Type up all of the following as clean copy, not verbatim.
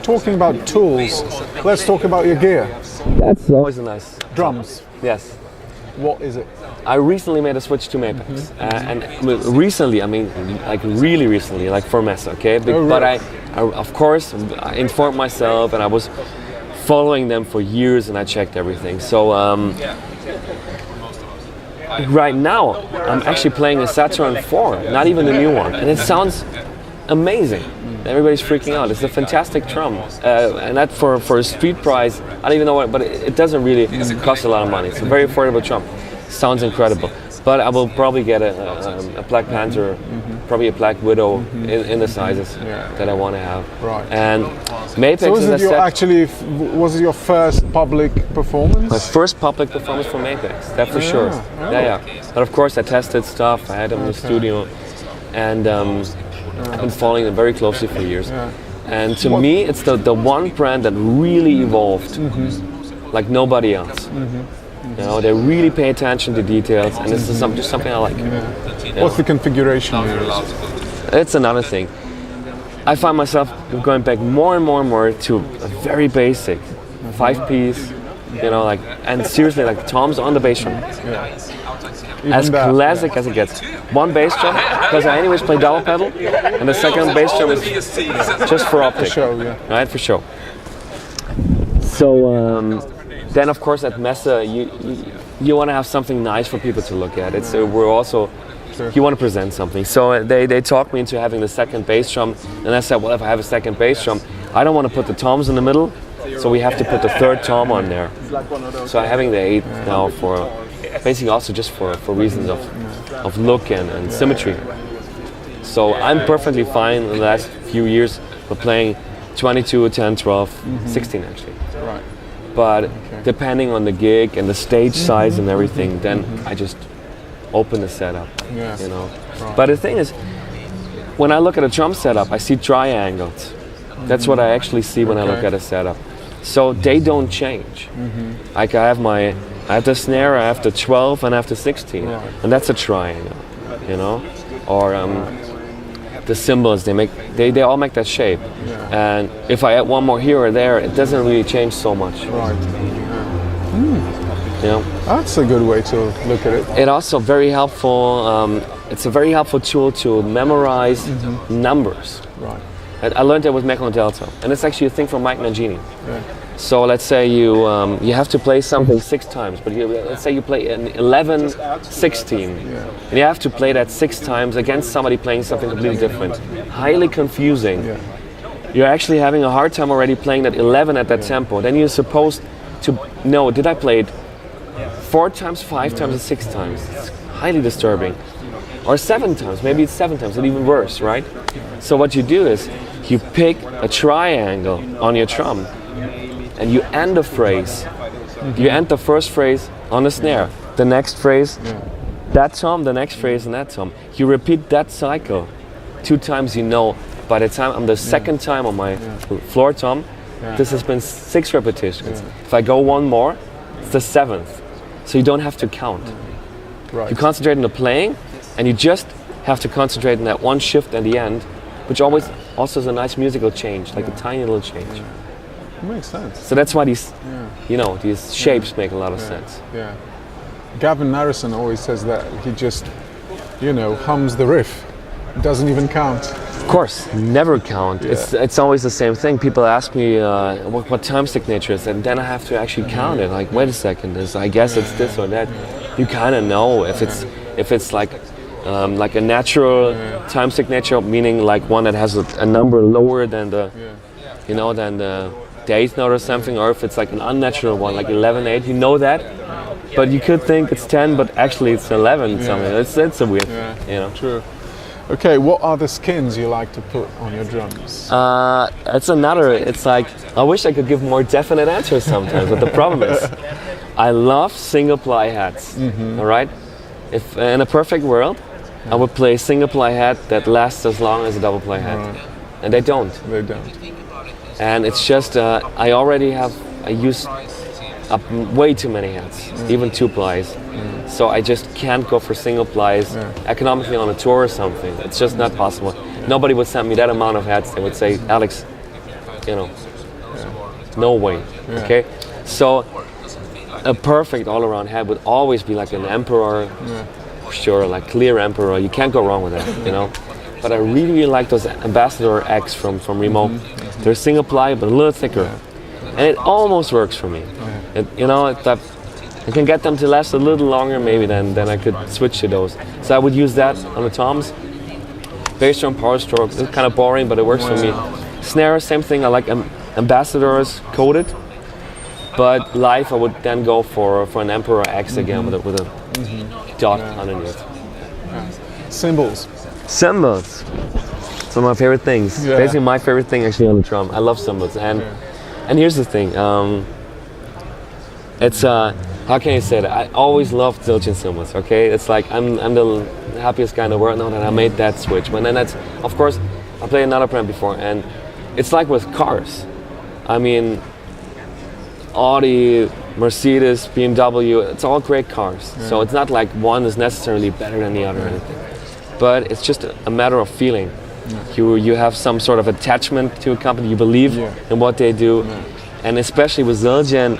talking about tools, let's talk about your gear. That's always a nice... Drums. Yes. What is it? I recently made a switch to Mapex. And recently, I mean, like really recently, like for Messe, okay? Really? But I, of course, I informed myself and I was following them for years and I checked everything. So right now, I'm actually playing a Saturn IV, not even the new one. And it sounds amazing. Everybody's freaking out. It's a fantastic drum. And that for a street price, I don't even know what, but it doesn't really cost a lot of money. It's a very affordable drum. Sounds incredible. But I will probably get a Black Panther, probably a Black Widow in the sizes that I want to have. Right. And Mapex so was it your first public performance? My first public performance for Mapex, that for sure. Yeah. But of course I tested stuff, I had them in the studio, and I've been following them very closely for years. And to me, it's the one brand that really evolved like nobody else. You know, they really pay attention to details, and this is just something I like. What's the configuration you use? It's another thing. I find myself going back more and more to a very basic 5-piece, you know, like, and seriously, like toms on the bass drum. As classic as it gets. One bass drum, because I anyways play double pedal, and the second bass drum is just for optic. For show, right, for show. So then, of course, at Messe, you want to have something nice for people to look at. It's we're also you want to present something. So they talked me into having the second bass drum, and I said, well, if I have a second bass drum, I don't want to put the toms in the middle, so we have to put the third tom on there. So I'm having the 8 now for basically also just for reasons of look and symmetry. So I'm perfectly fine in the last few years with playing 22, 10, 12, 16 actually. Right. But depending on the gig and the stage size and everything, then I just open the setup, you know. Right. But the thing is, when I look at a drum setup, I see triangles. That's what I actually see when I look at a setup. So they don't change. Like I have the snare, I have the 12, and I have the 16, and that's a triangle, you know. Or the cymbals, they all make that shape. And if I add one more here or there, it doesn't really change so much. Right. You know? That's a good way to look at it. It also very helpful. It's a very helpful tool to memorize numbers. Right. I learned that with Mechlin Delta, and it's actually a thing from Mike Mangini. So let's say you have to play something 6 times, but let's say you play an 11, 16, and you have to play that 6 times against somebody playing something completely different. Highly confusing. You're actually having a hard time already playing that 11 at that tempo. Then you're supposed to know, did I play it 4 times, 5 times, or 6 times? It's highly disturbing. Or 7 times, maybe it's 7 times, and even worse, right? So what you do is, you pick a triangle on your drum, and you end a phrase. You end the first phrase on the snare, the next phrase, that tom, the next phrase, and that tom. You repeat that cycle 2 times, you know, by the time I'm the second time on my floor tom, this has been 6 repetitions. If I go one more, it's the 7th. So you don't have to count. You concentrate on the playing, and you just have to concentrate on that one shift at the end, which always also is a nice musical change, like a tiny little change. It makes sense. So that's why these, you know, these shapes make a lot of sense. Gavin Harrison always says that he just, you know, hums the riff. It doesn't even count. Of course, never count. It's always the same thing. People ask me what time signature is, and then I have to actually count it. Like, wait a second, I guess it's this or that. You kind of know if it's like a natural time signature, meaning like one that has a number lower than the, you know, than the 8th note or something, or if it's like an unnatural one, like 11/8. You know that, but you could think it's 10, but actually it's 11 something. It's a weird, you know. True. Okay, what are the skins you like to put on your drums? It's like, I wish I could give more definite answers sometimes, but the problem is, I love single ply hats, all right? If in a perfect world, I would play a single ply hat that lasts as long as a double ply hat, and they don't. They don't. And it's just, I use up way too many hats, even 2 plies. So I just can't go for single plies economically on a tour or something. It's just not possible. Nobody would send me that amount of hats. They would say, Alex, you know, No way. Yeah. Okay, so a perfect all-around head would always be like an Emperor. Sure, like clear Emperor. You can't go wrong with that, you know. But I really, really like those Ambassador X from Remo. They're single ply, but a little thicker, and it almost works for me. You know, I can get them to last a little longer, maybe then I could switch to those. So I would use that on the toms. Bass drum, power stroke. It's kind of boring, but it works for me. Snare, same thing. I like Ambassadors coated, but live I would then go for an Emperor X again with a dot underneath. Cymbals. Cymbals. Some of my favorite things. Yeah. Basically, my favorite thing actually on the drum. I love cymbals, and here's the thing. It's how can I say that? I always loved Zildjian cymbals. Okay, it's like I'm the happiest guy in the world now that I made that switch. But then that's, of course, I played another brand before, and it's like with cars. I mean, Audi, Mercedes, BMW, it's all great cars. So it's not like one is necessarily better than the other or anything. But it's just a matter of feeling. You have some sort of attachment to a company, you believe in what they do. And especially with Zildjian,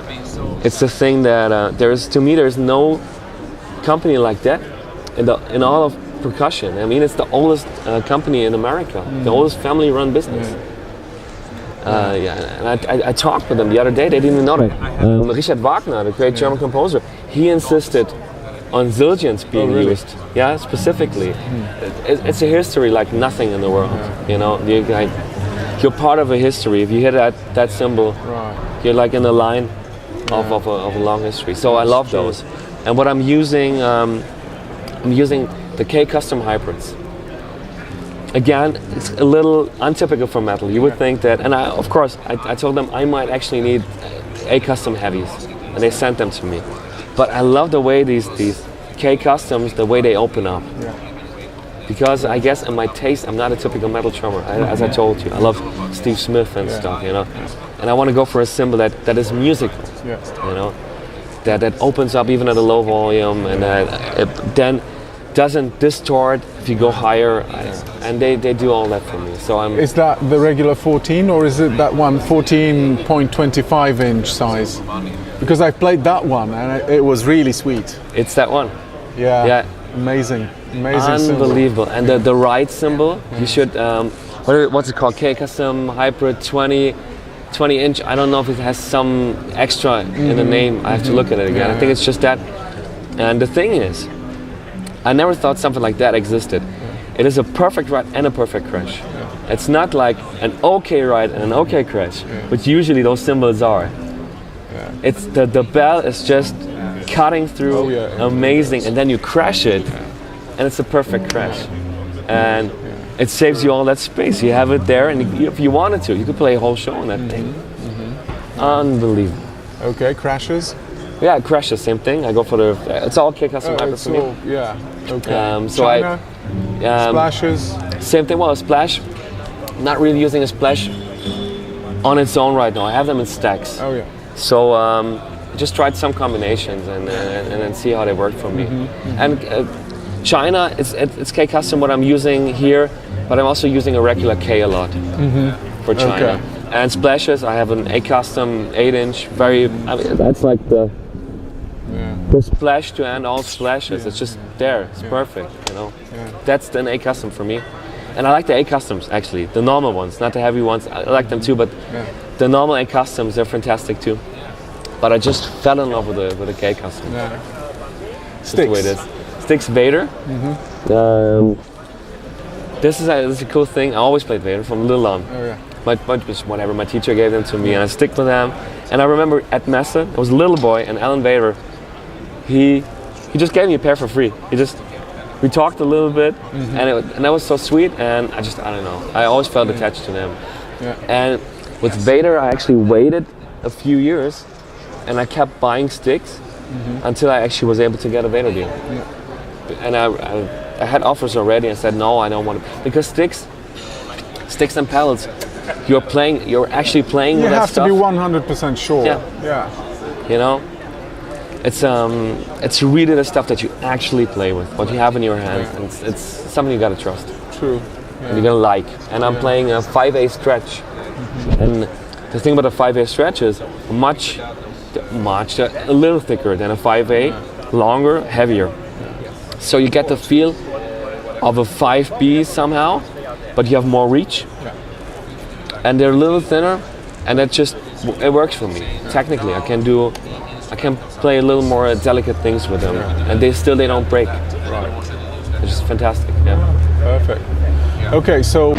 it's the thing that there's no company like that in all of percussion. I mean, it's the oldest company in America, the oldest family-run business. And I talked with them the other day. They didn't even know that. Richard Wagner, the great German composer, he insisted on Zildjians being used. Yeah, specifically. It's a history like nothing in the world. You know, you're part of a history. If you hit that cymbal, you're like in the line of a long history. So I love those. And what I'm using, I'm using the K Custom hybrids. Again, it's a little untypical for metal. You would think that, and of course, I told them I might actually need A Custom heavies, and they sent them to me. But I love the way these K Customs, the way they open up. Because I guess in my taste, I'm not a typical metal drummer, as I told you. I love Steve Smith and stuff, you know. And I want to go for a cymbal that is musical, you know, that opens up even at a low volume, and that it then doesn't distort if you go higher, and they do all that for me. So Is that the regular 14, or is it that one 14.25 inch size? Because I played that one and it was really sweet. It's that one. Yeah. Amazing Unbelievable. Cymbal. And the right cymbal, you should what's it called? K Custom Hybrid 20 inch. I don't know if it has some extra in the name. I have to look at it again. I think it's just that. And the thing is, I never thought something like that existed. It is a perfect ride and a perfect crash. It's not like an okay ride and an okay crash, which usually those cymbals are. It's the bell is just cutting through, amazing, and then you crash it, and it's a perfect crash. And it saves you all that space. You have it there, and if you wanted to, you could play a whole show on that thing. Unbelievable. Okay, crashes? Yeah, crashes, same thing. I go for it's all K Custom hybrid for me. Okay. So China, splashes? Same thing, well, a splash. Not really using a splash on its own right now. I have them in stacks. So just tried some combinations and then see how they work for me. And China, it's K Custom what I'm using here, but I'm also using a regular K a lot for China. And splashes, I have an A Custom 8-inch, that's like the splash to end all splashes. It's just there, it's perfect, you know. That's an A Custom for me. And I like the A Customs actually, the normal ones, not the heavy ones. I like them too, but the normal A Customs, they're fantastic too. But I just fell in love with the K Custom. That's the way it is. Sticks Vader. This is a cool thing. I always played Vader from little on. My teacher gave them to me, and I stick with them. And I remember at Messe, I was a little boy, and Alan Vader, he just gave me a pair for free. We talked a little bit, and that was so sweet. And I don't know. I always felt attached to them. And with Vader, I actually waited a few years, and I kept buying sticks until I actually was able to get a Vader deal. And I had offers already. I said no, I don't want to, because sticks and pedals, you're actually playing with that stuff. You have to be 100% sure. You know, it's really the stuff that you actually play with, what you have in your hands, and it's something you gotta trust. True. And you're gonna like. And I'm playing a 5/8 stretch, and The thing about a 5A stretch is much, a little thicker than a 5A, longer, heavier. So you get the feel of a 5B somehow, but you have more reach. And they're a little thinner, and it works for me. Technically, I can play a little more delicate things with them, and they don't break. Right. It's just fantastic. Yeah. Perfect. Okay, so